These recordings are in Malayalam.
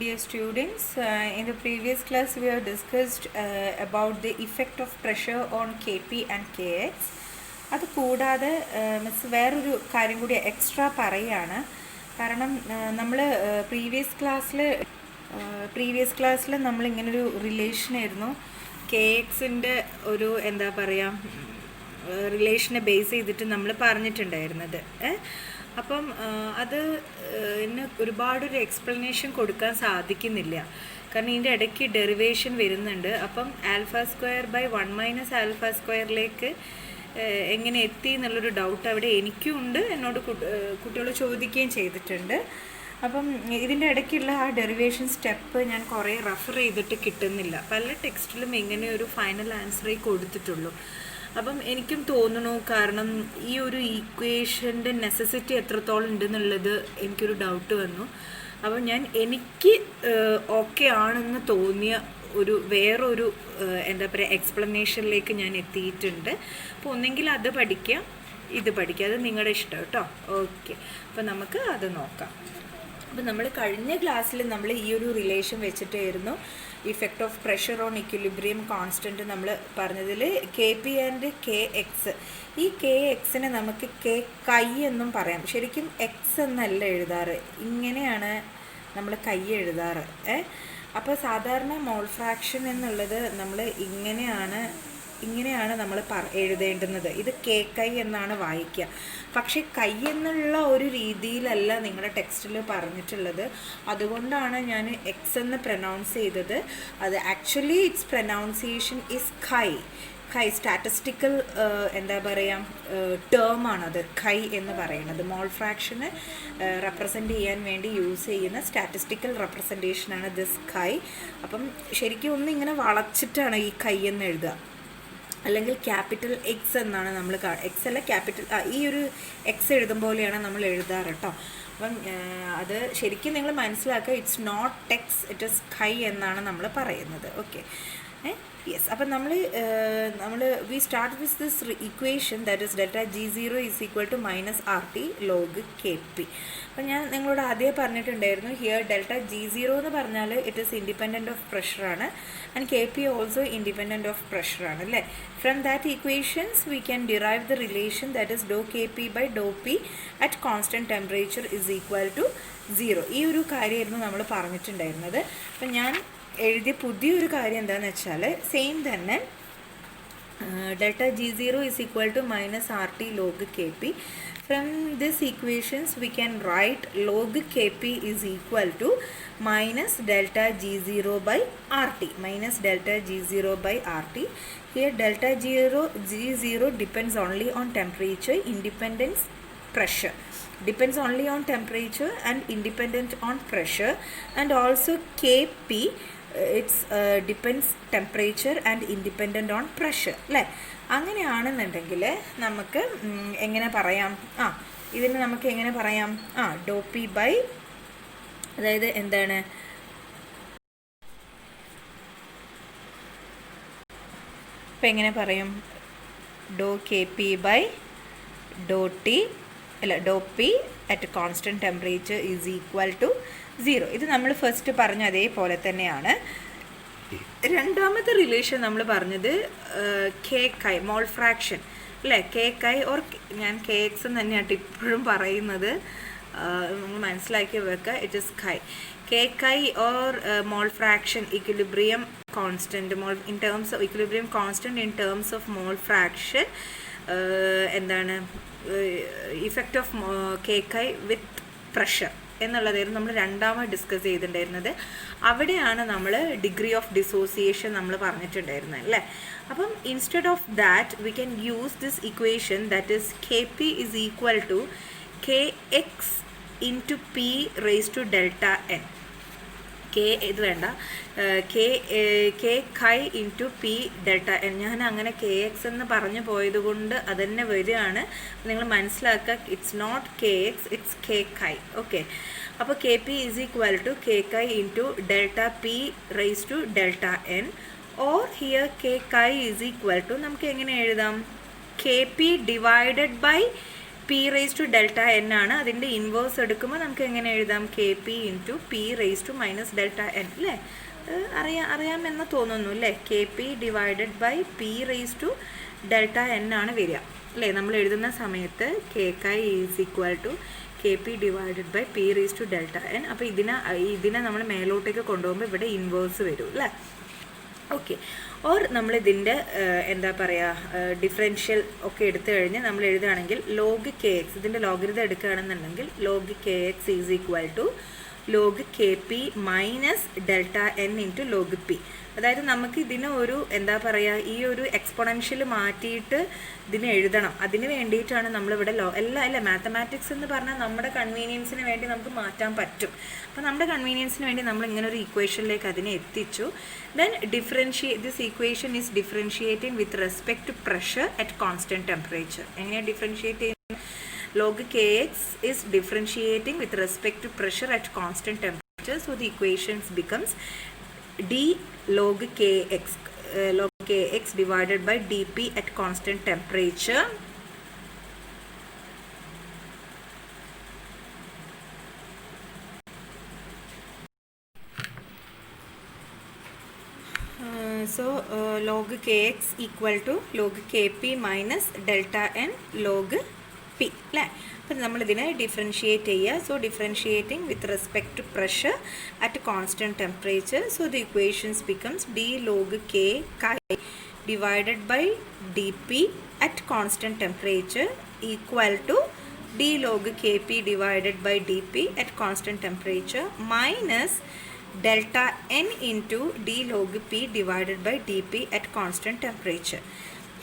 Dear students, in the previous class we have discussed about the effect of pressure on Kp and Kx. അത് കൂടാതെ മിസ് വേറൊരു കാര്യം കൂടി എക്സ്ട്രാ പറയുകയാണ്. കാരണം നമ്മൾ പ്രീവിയസ് ക്ലാസ്സിൽ നമ്മളിങ്ങനൊരു റിലേഷനായിരുന്നു കെ എക്സിൻ്റെ ഒരു എന്താ പറയുക റിലേഷനെ ബേസ് ചെയ്തിട്ട് നമ്മൾ പറഞ്ഞിട്ടുണ്ടായിരുന്നത്. അപ്പം അത് ഇന്ന് ഒരുപാടൊരു എക്സ്പ്ലനേഷൻ കൊടുക്കാൻ സാധിക്കുന്നില്ല. കാരണം ഇതിൻ്റെ ഇടയ്ക്ക് ഡെറിവേഷൻ വരുന്നുണ്ട്. അപ്പം ആൽഫ സ്ക്വയർ ബൈ 1 - ആൽഫ സ്ക്വയറിലേക്ക് എങ്ങനെ എത്തി എന്നുള്ളൊരു ഡൗട്ട് അവിടെ എനിക്കും ഉണ്ട്, എന്നോട് കുട്ടികൾ ചോദിക്കുകയും ചെയ്തിട്ടുണ്ട്. അപ്പം ഇതിൻ്റെ ഇടയ്ക്കുള്ള ആ ഡെറിവേഷൻ സ്റ്റെപ്പ് ഞാൻ കുറേ റെഫർ ചെയ്തിട്ട് കിട്ടുന്നില്ല. പല ടെക്സ്റ്റിലും ഇങ്ങനെ ഒരു ഫൈനൽ ആൻസറേ കൊടുത്തിട്ടുള്ളൂ. അപ്പം എനിക്കും തോന്നുന്നു, കാരണം ഈ ഒരു ഈക്വേഷൻ്റെ നെസസിറ്റി എത്രത്തോളം ഉണ്ടെന്നുള്ളത് എനിക്കൊരു ഡൗട്ട് വന്നു. അപ്പം എനിക്ക് ഓക്കെ ആണെന്ന് തോന്നിയ വേറൊരു എന്താ പറയുക എക്സ്പ്ലനേഷനിലേക്ക് ഞാൻ എത്തിയിട്ടുണ്ട്. അപ്പോൾ ഒന്നെങ്കിൽ അത് പഠിക്കാം, ഇത് പഠിക്കാം, അത് നിങ്ങളുടെ ഇഷ്ടം കേട്ടോ. ഓക്കെ, അപ്പോൾ നമുക്ക് അത് നോക്കാം. അപ്പോൾ നമ്മൾ കഴിഞ്ഞ ക്ലാസ്സിൽ നമ്മൾ ഈ ഒരു റിലേഷൻ വെച്ചിട്ടായിരുന്നു effect of pressure on equilibrium constant നമ്മൾ പറഞ്ഞതിൽ K P and K X. ഈ കെ എക്സിനെ നമുക്ക് കെ കൈ എന്നും പറയാം. ശരിക്കും എക്സ് എന്നല്ല എഴുതാറ്, ഇങ്ങനെയാണ് നമ്മൾ കൈ എഴുതാറ്. അപ്പോൾ സാധാരണ മോൾ ഫ്രാക്ഷൻ എന്നുള്ളത് നമ്മൾ ഇങ്ങനെയാണ് നമ്മൾ എഴുതേണ്ടുന്നത്. ഇത് കെ കൈ എന്നാണ് വായിക്കുക. പക്ഷേ കൈ എന്നുള്ള ഒരു രീതിയിലല്ല നിങ്ങളുടെ ടെക്സ്റ്റിൽ പറഞ്ഞിട്ടുള്ളത്. അതുകൊണ്ടാണ് ഞാൻ എക്സ് എന്ന് പ്രൊനൗൺസ് ചെയ്തത്. അത് ആക്ച്വലി ഇറ്റ്സ് പ്രൊനൗൺസിയേഷൻ ഇസ് കൈ. സ്റ്റാറ്റിസ്റ്റിക്കൽ എന്താ പറയുക ടേമാണത് കൈ എന്ന് പറയുന്നത്. മോൾ ഫ്രാക്ഷന് റെപ്രസെൻ്റ് ചെയ്യാൻ വേണ്ടി യൂസ് ചെയ്യുന്ന സ്റ്റാറ്റിസ്റ്റിക്കൽ റെപ്രസെൻറ്റേഷനാണ് ദിസ് കൈ. അപ്പം ശരിക്കും ഒന്നിങ്ങനെ വളച്ചിട്ടാണ് ഈ കൈ എന്ന് എഴുതുക, അല്ലെങ്കിൽ ക്യാപിറ്റൽ എക്സ് എന്നാണ് നമ്മൾ എക്സ് അല്ല ക്യാപിറ്റൽ ഈ ഒരു എക്സ് എഴുതും പോലെയാണ് നമ്മൾ എഴുതാറ് കേട്ടോ. അപ്പം അത് ശരിക്കും നിങ്ങൾ മനസ്സിലാക്കുക, it's not X, it is chi എന്നാണ് നമ്മൾ പറയുന്നത്. Okay, yes. അപ്പം നമ്മൾ we start with this equation that is delta G0 = -RT log Kp. അപ്പം ഞാൻ നിങ്ങളോട് ആദ്യം പറഞ്ഞിട്ടുണ്ടായിരുന്നു, ഹിയർ ഡെൽറ്റ G0 എന്ന് പറഞ്ഞാൽ ഇറ്റ് ഈസ് ഇൻഡിപെൻഡൻറ്റ് ഓഫ് പ്രഷറാണ് and Kp also independent of പ്രഷറാണ് അല്ലേ. From that equations we can derive the relation that is doe Kp by doe P at constant temperature =0. ഈ ഒരു കാര്യമായിരുന്നു നമ്മൾ പറഞ്ഞിട്ടുണ്ടായിരുന്നത്. അപ്പം ഞാൻ എഴുതിയ പുതിയൊരു കാര്യം എന്താണെന്ന് വെച്ചാൽ സെയിം തന്നെ delta G0 = -RT log Kp. From this equations we can write log Kp is equal to -delta G0 by RT, -delta G0 by RT. Here delta G0 depends only on temperature, independence pressure. Depends only on temperature and independent on pressure, and also Kp it's depends temperature and independent on pressure അല്ലേ. അങ്ങനെയാണെന്നുണ്ടെങ്കിൽ നമുക്ക് എങ്ങനെ പറയാം, ഇതിന് നമുക്ക് എങ്ങനെ പറയാം, ഡോ പി ബൈ, അതായത് എന്താണ്, ഇപ്പം എങ്ങനെ പറയും, doe K P by Dr T അല്ല ഡോ പി അറ്റ് കോൺസ്റ്റൻറ്റ് ടെമ്പറേച്ചർ =0. ഇത് നമ്മൾ ഫസ്റ്റ് പറഞ്ഞ അതേപോലെ തന്നെയാണ്. രണ്ടാമത്തെ റിലേഷൻ നമ്മൾ പറഞ്ഞത് കെ കൈ മോൾ ഫ്രാക്ഷൻ അല്ലേ. കെ കൈ ഓർ ഞാൻ കെ എക്സ് തന്നെയാണ് ഇപ്പോഴും പറയുന്നത്, നിങ്ങൾ മനസ്സിലാക്കി വെക്കുക. ഇറ്റ് ഇസ് കെ കൈ or mole fraction equilibrium constant in terms of equilibrium constant in terms of mole fraction. എന്താണ് ഇഫക്റ്റ് ഓഫ് കെ കൈ വിത്ത് പ്രഷർ എന്നുള്ളതായിരുന്നു നമ്മൾ രണ്ടാമത് ഡിസ്കസ് ചെയ്തിട്ടുണ്ടായിരുന്നത്. അവിടെയാണ് നമ്മൾ ഡിഗ്രി ഓഫ് ഡിസോസിയേഷൻ നമ്മൾ പറഞ്ഞിട്ടുണ്ടായിരുന്നത് അല്ലേ. അപ്പം instead of that we can use this equation that is Kp = Kx × P raised to delta n. ഇത് വേണ്ട, കെ കൈ × P delta n. ഞാൻ അങ്ങനെ കെ എക്സ് എന്ന് പറഞ്ഞു പോയത് കൊണ്ട് അതന്നെ വരികയാണ്. നിങ്ങൾ മനസ്സിലാക്കുക, it's not K X, it's K chi. Okay, അപ്പോൾ Kp = K കൈ × delta P raised to delta n, or here K കൈ = നമുക്ക് എങ്ങനെ എഴുതാം, Kp divided by P raise to delta N ആണ്. അതിൻ്റെ ഇൻവേഴ്സ് എടുക്കുമ്പോൾ നമുക്ക് എങ്ങനെ എഴുതാം? K P into P raise to minus delta N അല്ലേ? അറിയാമെന്ന് തോന്നുന്നു അല്ലേ? K P divided by P raise to delta N ആണ് വരിക അല്ലേ? നമ്മൾ എഴുതുന്ന സമയത്ത് K chi is equal to K P divided by P raise to delta N. അപ്പോൾ ഇതിനെ നമ്മൾ മേലോട്ടേക്ക് കൊണ്ടുപോകുമ്പോൾ ഇവിടെ ഇൻവേഴ്സ് വരും അല്ലേ? ഓക്കെ. ഓർ നമ്മളിതിൻ്റെ എന്താ പറയുക, ഡിഫറൻഷ്യൽ ഒക്കെ എടുത്തു കഴിഞ്ഞ് നമ്മൾ എഴുതുകയാണെങ്കിൽ ലോഗ് കെ എക്സ്, ഇതിൻ്റെ ലോഗരിതം എടുക്കുകയാണെന്നുണ്ടെങ്കിൽ log K X is equal to log K P minus delta N into log P. അതായത് നമുക്ക് ഇതിന് ഒരു എന്താ പറയുക, ഈ ഒരു എക്സ്പൊണൻഷ്യൽ മാറ്റിയിട്ട് ഇതിനെ എഴുതണം. അതിന് വേണ്ടിയിട്ടാണ് നമ്മളിവിടെ അല്ല മാത്തമാറ്റിക്സ് എന്ന് പറഞ്ഞാൽ നമ്മുടെ കൺവീനിയൻസിന് വേണ്ടി നമുക്ക് മാറ്റാൻ പറ്റും. അപ്പോൾ നമ്മുടെ കൺവീനിയൻസിന് വേണ്ടി നമ്മൾ ഇങ്ങനെ ഒരു ഇക്വേഷനിലേക്ക് അതിനെ എത്തിച്ചു. Then this equation is differentiating with respect to pressure at constant temperature. എങ്ങനെയാണ് ഡിഫറൻഷിയേറ്റ് ചെയ്യുന്നത്? Log kx is differentiating with respect to pressure at constant temperature. So the equations becomes d log kx divided by dp at constant temperature. Log kx equal to log kp minus delta n log P അല്ലേ? അപ്പം നമ്മളിതിനെ ഡിഫറൻഷിയേറ്റ് ചെയ്യുക. So differentiating with respect to pressure at constant temperature. So the equations becomes D log K chi divided by D P at constant temperature equal to D log K P divided by D P at constant temperature minus delta N into D log P divided by D P at constant temperature.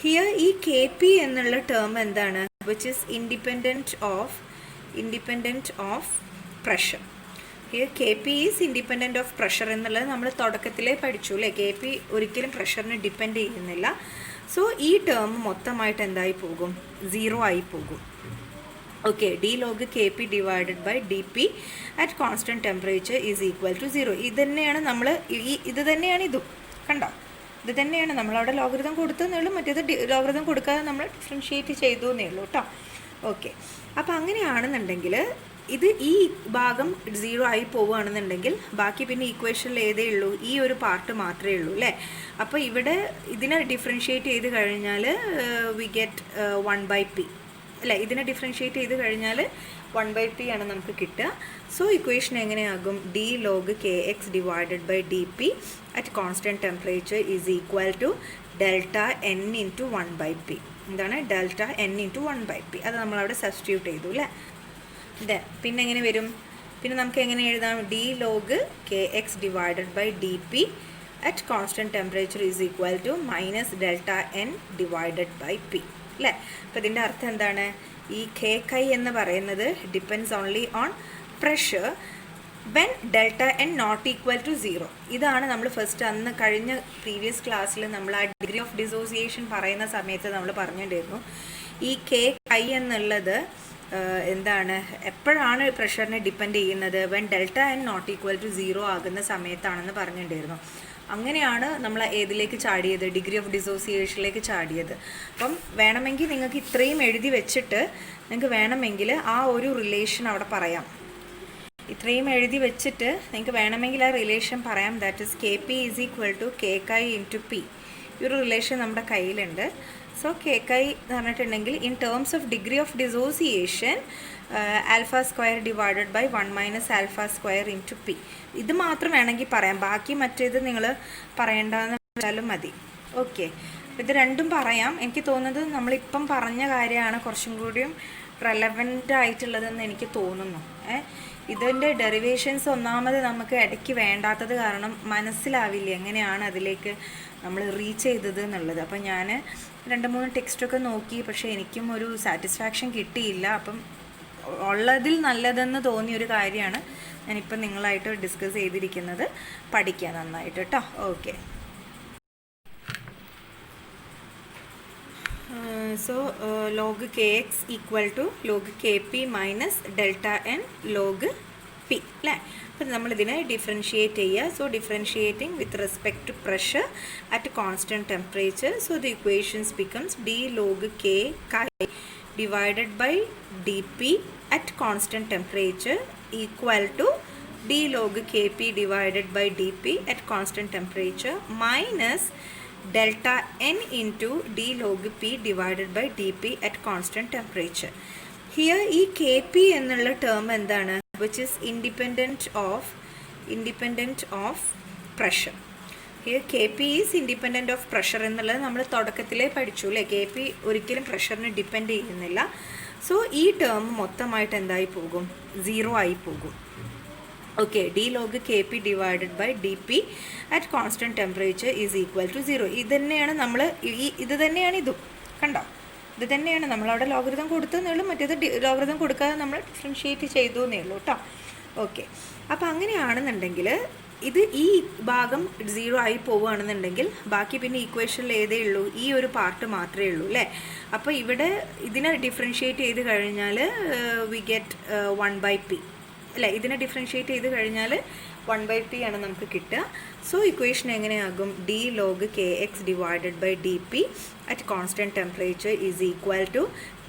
Here ഈ കെ പി എന്നുള്ള ടേം എന്താണ്? which is independent of pressure. Here Kp is independent of pressure എന്നുള്ളത് നമ്മൾ തുടക്കത്തിലേ പഠിച്ചു അല്ലേ? Kp ഒരിക്കലും പ്രഷറിനെ ഡിപ്പെൻഡ് ചെയ്യുന്നില്ല. സോ ഈ ടേം മൊത്തമായിട്ട് എന്തായി പോകും? 0 ആയി പോകും. Okay. D log K P divided by D P at constant temperature is equal to 0. ഇത് തന്നെയാണ് നമ്മൾ ഇത് തന്നെയാണ് ഇതും കണ്ടോ? ഇത് തന്നെയാണ് നമ്മളവിടെ ലോഗരിതം കൊടുത്തതേ ഉള്ളൂ. മറ്റേത് ലോഗരിതം കൊടുക്കാതെ നമ്മൾ ഡിഫറൻഷിയേറ്റ് ചെയ്തു എന്നേ ഉള്ളൂ കേട്ടോ. ഓക്കെ. അപ്പോൾ അങ്ങനെയാണെന്നുണ്ടെങ്കിൽ ഇത് ഈ ഭാഗം 0 ആയി പോവുകയാണെന്നുണ്ടെങ്കിൽ ബാക്കി പിന്നെ ഈക്വേഷനിൽ ഏതേ ഉള്ളൂ? ഈ ഒരു പാർട്ട് മാത്രമേ ഉള്ളൂ അല്ലേ? അപ്പോൾ ഇവിടെ ഇതിനെ ഡിഫറൻഷിയേറ്റ് ചെയ്ത് കഴിഞ്ഞാൽ വി ഗെറ്റ് 1/p അല്ലേ? ഇതിനെ ഡിഫറൻഷിയേറ്റ് ചെയ്ത് കഴിഞ്ഞാൽ 1/p ആണ് നമുക്ക് കിട്ടുക. സോ ഇക്വേഷൻ എങ്ങനെയാകും? D log K X divided by D P at constant temperature is equal to delta N into 1/p. എന്താണ്? Delta N into 1/p. അത് നമ്മളവിടെ സബ്സ്റ്റിറ്റ്യൂട്ട് ചെയ്തു അല്ലേ? പിന്നെ എങ്ങനെ വരും? പിന്നെ നമുക്ക് എങ്ങനെ എഴുതാം? D log K X divided by D P at constant temperature is equal to minus delta N divided by P അല്ലേ? അപ്പോൾ ഇതിൻ്റെ അർത്ഥം എന്താണ്? ഈ കെ കൈ എന്ന് പറയുന്നത് depends only on pressure when delta N not equal to 0. ഇതാണ് നമ്മൾ ഫസ്റ്റ് അന്ന് കഴിഞ്ഞ പ്രീവിയസ് ക്ലാസ്സിൽ നമ്മൾ ആ ഡിഗ്രി ഓഫ് ഡിസോസിയേഷൻ പറയുന്ന സമയത്ത് നമ്മൾ പറഞ്ഞിട്ടുണ്ടായിരുന്നു. ഈ കെ കൈ എന്നുള്ളത് എന്താണ്, എപ്പോഴാണ് പ്രഷറിനെ ഡിപ്പെൻഡ് ചെയ്യുന്നത്? When delta N not equal to 0 ആകുന്ന സമയത്താണെന്ന് പറഞ്ഞിട്ടുണ്ടായിരുന്നു. അങ്ങനെയാണ് നമ്മൾ ഏതിലേക്ക് ചാടിയത്? ഡിഗ്രി ഓഫ് ഡിസോസിയേഷനിലേക്ക് ചാടിയത്. അപ്പം വേണമെങ്കിൽ നിങ്ങൾക്ക് ഇത്രയും എഴുതി വെച്ചിട്ട് നിങ്ങൾക്ക് വേണമെങ്കിൽ ആ ഒരു റിലേഷൻ അവിടെ പറയാം. ഇത്രയും എഴുതി വെച്ചിട്ട് നിങ്ങൾക്ക് വേണമെങ്കിൽ ആ റിലേഷൻ പറയാം. That is K P is equal to K chi into P. ഈ ഒരു റിലേഷൻ നമ്മുടെ കയ്യിലുണ്ട്. സോ കെ കൈ എന്ന് പറഞ്ഞിട്ടുണ്ടെങ്കിൽ in terms of degree of dissociation alpha square divided by 1 minus alpha square into P. ഇത് മാത്രം വേണമെങ്കിൽ പറയാം, ബാക്കി മറ്റേത് നിങ്ങൾ പറയേണ്ടതെന്ന് വെച്ചാലും മതി. ഓക്കെ. ഇത് രണ്ടും പറയാം. എനിക്ക് തോന്നുന്നത് നമ്മളിപ്പം പറഞ്ഞ കാര്യമാണ് കുറച്ചും കൂടിയും റെലവൻ്റ് ആയിട്ടുള്ളതെന്ന് എനിക്ക് തോന്നുന്നു. ഇതിൻ്റെ ഡെറിവേഷൻസ് ഒന്നാമത് നമുക്ക് ഇടയ്ക്ക് വേണ്ടാത്തത് കാരണം മനസ്സിലാവില്ല എങ്ങനെയാണ് അതിലേക്ക് നമ്മൾ റീച്ച് ചെയ്തത് എന്നുള്ളത്. അപ്പം ഞാൻ 2-3 ടെക്സ്റ്റൊക്കെ നോക്കി, പക്ഷേ എനിക്കും ഒരു സാറ്റിസ്ഫാക്ഷൻ കിട്ടിയില്ല. അപ്പം ഉള്ളതിൽ നല്ലതെന്ന് തോന്നിയൊരു കാര്യമാണ് ഞാനിപ്പം നിങ്ങളായിട്ട് ഡിസ്കസ് ചെയ്തിരിക്കുന്നത്. പഠിക്കുക നന്നായിട്ട് കേട്ടോ. Okay. So log K X equal to log K P minus delta N log P അല്ലേ? അപ്പം നമ്മളിതിനെ ഡിഫറൻഷിയേറ്റ് ചെയ്യുക. So differentiating with respect to pressure at constant temperature. So the equations becomes D log K chi divided by dp at constant temperature equal to d log kp divided by dp at constant temperature minus delta n into d log p divided by dp at constant temperature. Here ഈ kp എന്നുള്ള ടേം എന്താണ്? Which is independent of pressure. Here kp is independent of pressure എന്നുള്ളത് നമ്മൾ തുടക്കത്തിലേ പഠിച്ചു അല്ലേ? kp ഒരിക്കലും പ്രഷറിനെ ഡിപ്പെൻഡ് ചെയ്യുന്നില്ല. സോ ഈ ടേം മൊത്തമായിട്ട് എന്തായി പോകും? 0 ആയി പോകും. Okay, d log kp divided by dp at constant temperature is equal to 0. ഇത് തന്നെയാണ് നമ്മൾ ഇത് തന്നെയാണ് ഇതും കണ്ടോ? ഇത് തന്നെയാണ് നമ്മളവിടെ ലോഗരിതം കൊടുത്തതേ ഉള്ളൂ, മറ്റേത് ലോഗരിതം കൊടുക്കാതെ നമ്മൾ ഡിഫറൻഷിയേറ്റ് ചെയ്തു എന്നേ ഉള്ളൂ കേട്ടോ. ഓക്കെ, അപ്പോൾ അങ്ങനെയാണെന്നുണ്ടെങ്കിൽ ഇത് ഈ ഭാഗം 0 ആയി പോവുകയാണെന്നുണ്ടെങ്കിൽ ബാക്കി പിന്നെ ഈക്വേഷനിൽ ഏതേ ഉള്ളൂ? ഈ ഒരു പാർട്ട് മാത്രമേ ഉള്ളൂ അല്ലേ? അപ്പോൾ ഇവിടെ ഇതിനെ ഡിഫറൻഷിയേറ്റ് ചെയ്ത് കഴിഞ്ഞാൽ വി ഗെറ്റ് 1/p അല്ലേ? ഇതിനെ ഡിഫറൻഷിയേറ്റ് ചെയ്ത് കഴിഞ്ഞാൽ 1/p ആണ് നമുക്ക് കിട്ടുക. സോ ഇക്വേഷൻ എങ്ങനെയാകും? d log kx divided by dp at constant temperature is equal to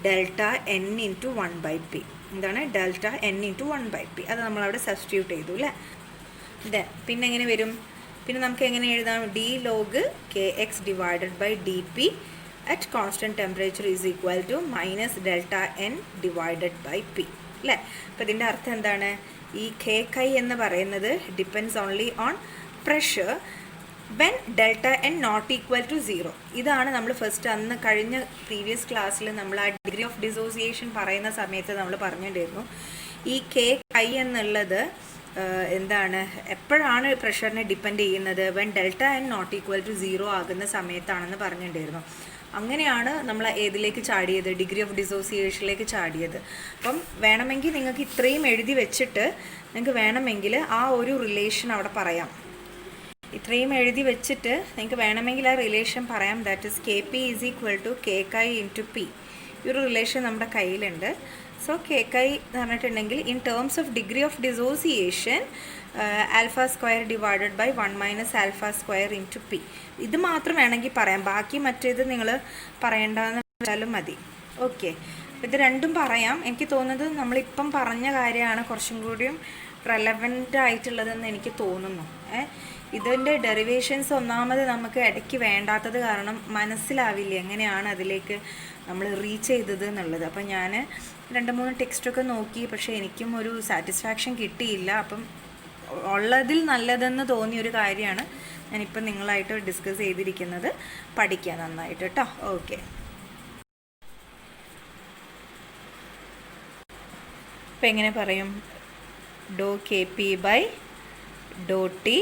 delta n into 1/p. എന്താണ്? Delta n into 1/p. അത് നമ്മളവിടെ സബ്സ്റ്റിറ്റ്യൂട്ട് ചെയ്തു അല്ലേ? പിന്നെ എങ്ങനെ വരും? പിന്നെ നമുക്ക് എങ്ങനെ എഴുതാം? d log kx divided by dp at constant temperature is equal to minus delta n divided by p അല്ലേ? അപ്പോൾ ഇതിൻ്റെ അർത്ഥം എന്താണ്? ഈ kk എന്ന് പറയുന്നത് depends only on pressure when delta N not equal to 0. ഇതാണ് നമ്മൾ ഫസ്റ്റ് അന്ന് കഴിഞ്ഞ പ്രീവിയസ് ക്ലാസ്സിൽ നമ്മൾ ആ ഡിഗ്രി ഓഫ് ഡിസോസിയേഷൻ പറയുന്ന സമയത്ത് നമ്മൾ പറഞ്ഞിട്ടുണ്ടായിരുന്നു. ഈ kk എന്നുള്ളത് എന്താണ്? എപ്പോഴാണ് പ്രഷറിനെ ഡിപ്പെൻഡ് ചെയ്യുന്നത്? When delta N not equal to 0 ആകുന്ന സമയത്താണെന്ന് പറഞ്ഞിട്ടുണ്ടായിരുന്നു. അങ്ങനെയാണ് നമ്മൾ ഏതിലേക്ക് ചാടിയത്? ഡിഗ്രി ഓഫ് ഡിസോസിയേഷനിലേക്ക് ചാടിയത്. അപ്പം വേണമെങ്കിൽ നിങ്ങൾക്ക് ഇത്രയും എഴുതി വെച്ചിട്ട് നിങ്ങൾക്ക് വേണമെങ്കിൽ ആ ഒരു റിലേഷൻ അവിടെ പറയാം. ഇത്രയും എഴുതി വെച്ചിട്ട് നിങ്ങൾക്ക് വേണമെങ്കിൽ ആ റിലേഷൻ പറയാം. That is kp is equal to kk into p. ഈ ഒരു റിലേഷൻ നമ്മുടെ കയ്യിലുണ്ട്. സോ kk എന്ന് പറഞ്ഞിട്ടുണ്ടെങ്കിൽ in terms of degree of dissociation alpha square divided by 1 minus alpha square into p. ഇത് മാത്രം വേണമെങ്കിൽ പറയാം, ബാക്കി മറ്റേത് നിങ്ങൾ പറയേണ്ടതെന്ന് വെച്ചാലും മതി. ഓക്കെ, ഇത് രണ്ടും പറയാം. എനിക്ക് തോന്നുന്നത് നമ്മളിപ്പം പറഞ്ഞ കാര്യമാണ് കുറച്ചും കൂടിയും റെലവൻ്റ് ആയിട്ടുള്ളതെന്ന് എനിക്ക് തോന്നുന്നു. ഇതിൻ്റെ ഡെറിവേഷൻസ് ഒന്നാമത് നമുക്ക് ഇടയ്ക്ക് വേണ്ടാത്തത് കാരണം മനസ്സിലാവില്ല എങ്ങനെയാണ് അതിലേക്ക് നമ്മൾ റീച്ച് ചെയ്തത് എന്നുള്ളത്. അപ്പം ഞാൻ 2-3 ടെക്സ്റ്റൊക്കെ നോക്കി, പക്ഷേ എനിക്കും ഒരു സാറ്റിസ്ഫാക്ഷൻ കിട്ടിയില്ല. അപ്പം ഉള്ളതിൽ നല്ലതെന്ന് തോന്നിയൊരു കാര്യമാണ് ഞാനിപ്പം നിങ്ങളായിട്ട് ഡിസ്കസ് ചെയ്തിരിക്കുന്നത്. പഠിക്കുക നന്നായിട്ട് കേട്ടോ. ഓക്കെ, ഇപ്പം എങ്ങനെ പറയും? ഡോ kp ബൈ ഡോ ടി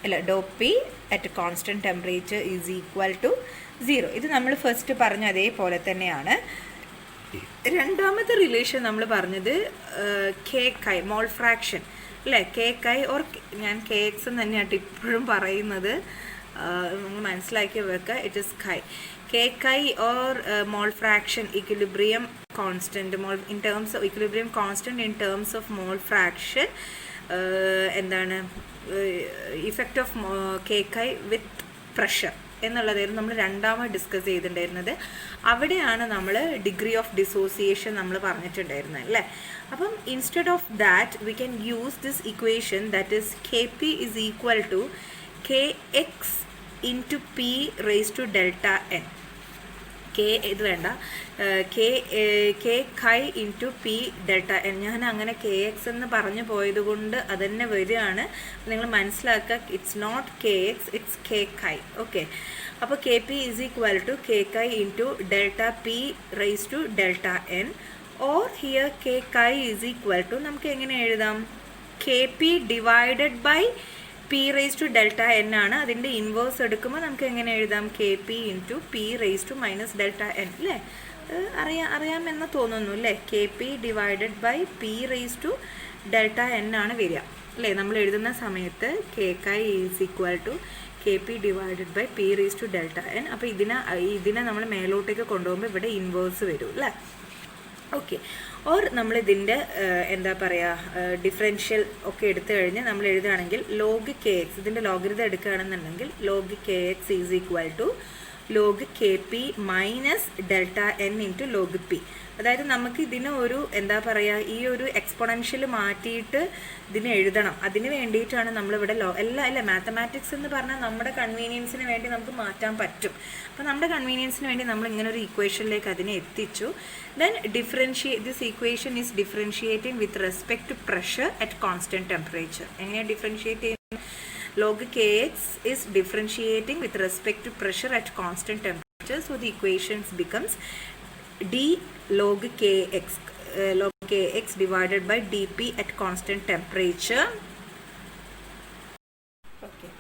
അല്ല ഡോ P at constant temperature is equal to 0. ഇത് നമ്മൾ ഫസ്റ്റ് പറഞ്ഞ അതേപോലെ തന്നെയാണ്. രണ്ടാമത്തെ റിലേഷൻ നമ്മൾ പറഞ്ഞത് kk മോൾ ഫ്രാക്ഷൻ അല്ലേ? kk ഓർ ഞാൻ kx തന്നെയായിട്ട് ഇപ്പോഴും പറയുന്നത്, നമ്മൾ മനസ്സിലാക്കി വെക്കുക. It is kk or mole fraction equilibrium constant in terms of equilibrium constant in terms of mole fraction എന്താണ് effect of kk with pressure എന്നുള്ളതായിരുന്നു നമ്മൾ രണ്ടാമത് ഡിസ്കസ് ചെയ്തിട്ടുണ്ടായിരുന്നത്. അവിടെയാണ് നമ്മൾ ഡിഗ്രി ഓഫ് ഡിസോസിയേഷൻ നമ്മൾ പറഞ്ഞിട്ടുണ്ടായിരുന്നത് അല്ലേ? അപ്പം instead of that we can use this equation that is kp is equal to kx into p raise to delta n. ഇത് വേണ്ട, kk into p delta n. ഞാൻ അങ്ങനെ kx എന്ന് പറഞ്ഞു പോയത് കൊണ്ട് അതന്നെ വരികയാണ്. നിങ്ങൾ മനസ്സിലാക്കുക, it's not kx, it's kk. Okay, അപ്പോൾ kp is equal to kk into delta p raise to delta n. Or here kk is equal to നമുക്ക് എങ്ങനെ എഴുതാം? kp divided by p raise to delta n ആണ്. അതിൻ്റെ ഇൻവേഴ്സ് എടുക്കുമ്പോൾ നമുക്ക് എങ്ങനെ എഴുതാം? kp into p raise to minus delta n അല്ലേ? അറിയാമെന്ന് തോന്നുന്നു അല്ലേ? kp divided by p raise to delta n ആണ് വരിക അല്ലേ? നമ്മൾ എഴുതുന്ന സമയത്ത് kk is equal to kp divided by p raise to delta n. അപ്പോൾ ഇതിനെ നമ്മൾ മേലോട്ടേക്ക് കൊണ്ടുപോകുമ്പോൾ ഇവിടെ ഇൻവേഴ്സ് വരും അല്ലേ? ഓക്കെ, ഓർ നമ്മളിതിൻ്റെ എന്താ പറയുക ഡിഫറൻഷ്യൽ ഒക്കെ എടുത്തു കഴിഞ്ഞ് നമ്മൾ എഴുതുകയാണെങ്കിൽ ലോഗ് kx, ഇതിൻ്റെ ലോഗരിതം എടുക്കുകയാണെന്നുണ്ടെങ്കിൽ log kx is equal to log K P minus delta N into log P. അതായത് നമുക്ക് ഇതിന് ഒരു എന്താ പറയുക, ഈ ഒരു എക്സ്പൊണൻഷ്യൽ മാറ്റിയിട്ട് ഇതിന് എഴുതണം. അതിന് വേണ്ടിയിട്ടാണ് നമ്മളിവിടെ അല്ല മാത്തമാറ്റിക്സ് എന്ന് പറഞ്ഞാൽ നമ്മുടെ കൺവീനിയൻസിന് വേണ്ടി നമുക്ക് മാറ്റാൻ പറ്റും. അപ്പോൾ നമ്മുടെ കൺവീനിയൻസിന് വേണ്ടി നമ്മൾ ഇങ്ങനെ ഒരു ഇക്വേഷനിലേക്ക് അതിനെ എത്തിച്ചു. Then this equation is differentiating with respect to pressure at constant temperature. എങ്ങനെയാണ് ഡിഫറൻഷിയേറ്റ് ചെയ്യുന്നത്? Log kx is differentiating with respect to pressure at constant temperature. So the equations becomes d log kx divided by dp at constant temperature. Okay.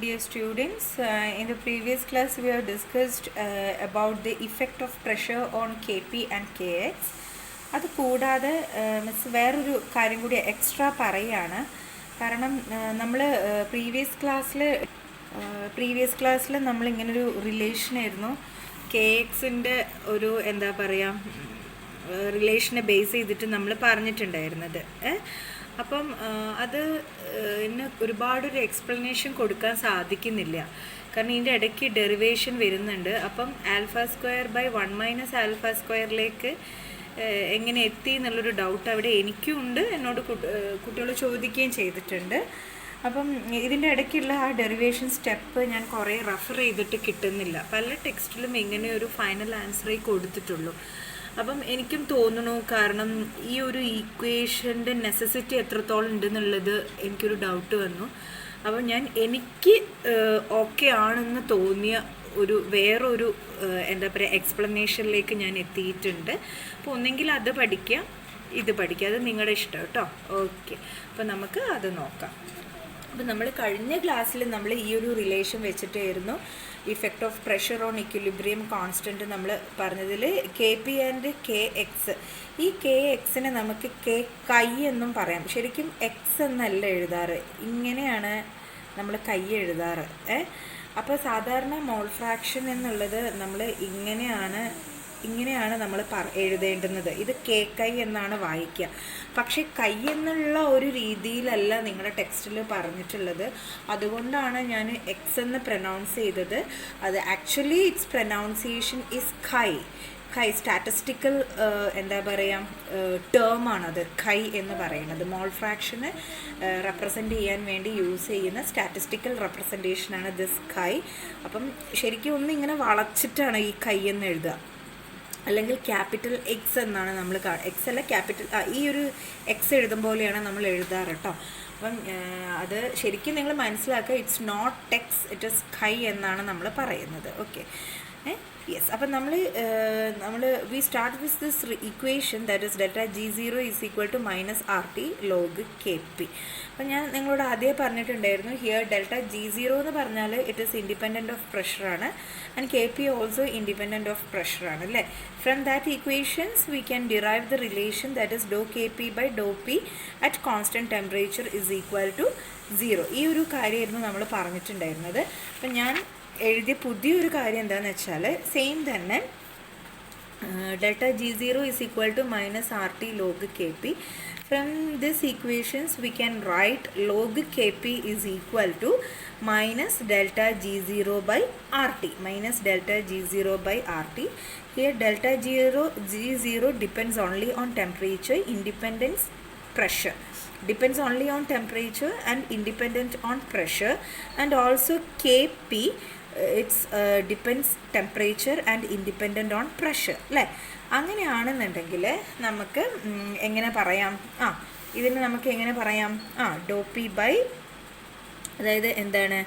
Dear students, in the previous class we have discussed about the effect of pressure on kp and kx. അത് കൂടാതെ മിസ് വേറൊരു കാര്യം കൂടി എക്സ്ട്രാ പറയുകയാണ്. കാരണം നമ്മൾ പ്രീവിയസ് ക്ലാസ്സിൽ നമ്മളിങ്ങനൊരു റിലേഷനായിരുന്നു കെ എക്സിൻ്റെ ഒരു എന്താ പറയുക റിലേഷനെ ബേസ് ചെയ്തിട്ട് നമ്മൾ പറഞ്ഞിട്ടുണ്ടായിരുന്നത്. അപ്പം അത് ഇന്ന് ഒരുപാടൊരു എക്സ്പ്ലനേഷൻ കൊടുക്കാൻ സാധിക്കുന്നില്ല. കാരണം ഇതിൻ്റെ ഇടയ്ക്ക് ഡെറിവേഷൻ വരുന്നുണ്ട്. അപ്പം alpha square by 1 minus alpha സ്ക്വയറിലേക്ക് എങ്ങനെ എത്തി എന്നുള്ളൊരു ഡൗട്ട് അവിടെ എനിക്കും ഉണ്ട്, എന്നോട് കുട്ടികൾ ചോദിക്കുകയും ചെയ്തിട്ടുണ്ട്. അപ്പം ഇതിൻ്റെ ഇടയ്ക്കുള്ള ആ ഡെറിവേഷൻ സ്റ്റെപ്പ് ഞാൻ കുറേ റെഫർ ചെയ്തിട്ട് കിട്ടുന്നില്ല. പല ടെക്സ്റ്റിലും ഇങ്ങനെ ഒരു ഫൈനൽ ആൻസറേ കൊടുത്തിട്ടുള്ളൂ. അപ്പം എനിക്കും തോന്നുന്നു, കാരണം ഈ ഒരു ഈക്വേഷൻ്റെ നെസസിറ്റി എത്രത്തോളം ഉണ്ടെന്നുള്ളത് എനിക്കൊരു ഡൗട്ട് വന്നു. അപ്പം എനിക്ക് ഓക്കെ ആണെന്ന് തോന്നിയ വേറൊരു എന്താ പറയുക എക്സ്പ്ലനേഷനിലേക്ക് ഞാൻ എത്തിയിട്ടുണ്ട്. അപ്പോൾ ഒന്നെങ്കിൽ അത് പഠിക്കാം, ഇത് പഠിക്കാം, അത് നിങ്ങളുടെ ഇഷ്ടം കേട്ടോ. ഓക്കെ, അപ്പോൾ നമുക്ക് അത് നോക്കാം. അപ്പോൾ നമ്മൾ കഴിഞ്ഞ ക്ലാസ്സിൽ നമ്മൾ ഈ ഒരു റിലേഷൻ വെച്ചിട്ടായിരുന്നു effect of pressure on equilibrium constant നമ്മൾ പറഞ്ഞതിൽ K P and K X. ഈ കെ എക്സിനെ നമുക്ക് കൈ എന്നും പറയാം. ശരിക്കും എക്സ് എന്നല്ല എഴുതാറ്, ഇങ്ങനെയാണ് നമ്മൾ കൈ എഴുതാറ്. അപ്പോൾ സാധാരണ മോൾ ഫ്രാക്ഷൻ എന്നുള്ളത് നമ്മൾ ഇങ്ങനെയാണ് നമ്മൾ എഴുതേണ്ടുന്നത്. ഇത് കൈ എന്നാണ് വായിക്കുക. പക്ഷേ കൈ എന്നുള്ള ഒരു രീതിയിലല്ല നിങ്ങളുടെ ടെക്സ്റ്റിൽ പറഞ്ഞിട്ടുള്ളത്. അതുകൊണ്ടാണ് ഞാൻ എക്സ് എന്ന് പ്രൊനൗൺസ് ചെയ്തത്. അത് ആക്ച്വലി ഇറ്റ്സ് പ്രൊനൗൺസിയേഷൻ ഈസ് കൈ. സ്റ്റാറ്റിസ്റ്റിക്കൽ എന്താ പറയുക ടേമാണത് കൈ എന്ന് പറയുന്നത്. മോൾ ഫ്രാക്ഷന് റെപ്രസെൻ്റ് ചെയ്യാൻ വേണ്ടി യൂസ് ചെയ്യുന്ന സ്റ്റാറ്റിസ്റ്റിക്കൽ റെപ്രസെൻറ്റേഷനാണ് ദിസ് കൈ. അപ്പം ശരിക്കും ഒന്നിങ്ങനെ വളച്ചിട്ടാണ് ഈ കൈ എന്ന് എഴുതുക. അല്ലെങ്കിൽ ക്യാപിറ്റൽ എക്സ് എന്നാണ് നമ്മൾ എക്സ് അല്ല ക്യാപിറ്റൽ ഈ ഒരു എക്സ് എഴുതും പോലെയാണ് നമ്മൾ എഴുതാറ് കേട്ടോ. അപ്പം അത് ശരിക്കും നിങ്ങൾ മനസ്സിലാക്കുക, it's not X, it is chi എന്നാണ് നമ്മൾ പറയുന്നത്. Okay, yes. അപ്പം നമ്മൾ we start with this equation that is delta G0 is equal to minus RT log K P. അപ്പം ഞാൻ നിങ്ങളോട് ആദ്യം പറഞ്ഞിട്ടുണ്ടായിരുന്നു, ഹിയർ ഡെൽറ്റ G0 എന്ന് പറഞ്ഞാൽ ഇറ്റ് ഈസ് ഇൻഡിപെൻഡൻറ്റ് ഓഫ് പ്രഷറാണ് and K P also independent of പ്രഷറാണ് അല്ലേ. From that equations we can derive the relation that is ഡോ കെ പി ബൈ ഡോ P at constant temperature is equal to 0. ഈ ഒരു കാര്യമായിരുന്നു നമ്മൾ പറഞ്ഞിട്ടുണ്ടായിരുന്നത്. അപ്പം ഞാൻ എഴുതിയ പുതിയൊരു കാര്യം എന്താണെന്ന് വെച്ചാൽ സെയിം തന്നെ delta G0 is equal to minus RT log K P. From this equations we can write log K P is equal to minus delta G0 by RT. Minus delta G0 by RT. Here delta G0 depends only on temperature, independence pressure. Depends only on temperature and independent on pressure, and also Kp it's depends temperature and independent on pressure അല്ലേ. അങ്ങനെയാണെന്നുണ്ടെങ്കിൽ നമുക്ക് എങ്ങനെ പറയാം, ഇതിന് നമുക്ക് എങ്ങനെ പറയാം, ഡോ പി ബൈ, അതായത് എന്താണ്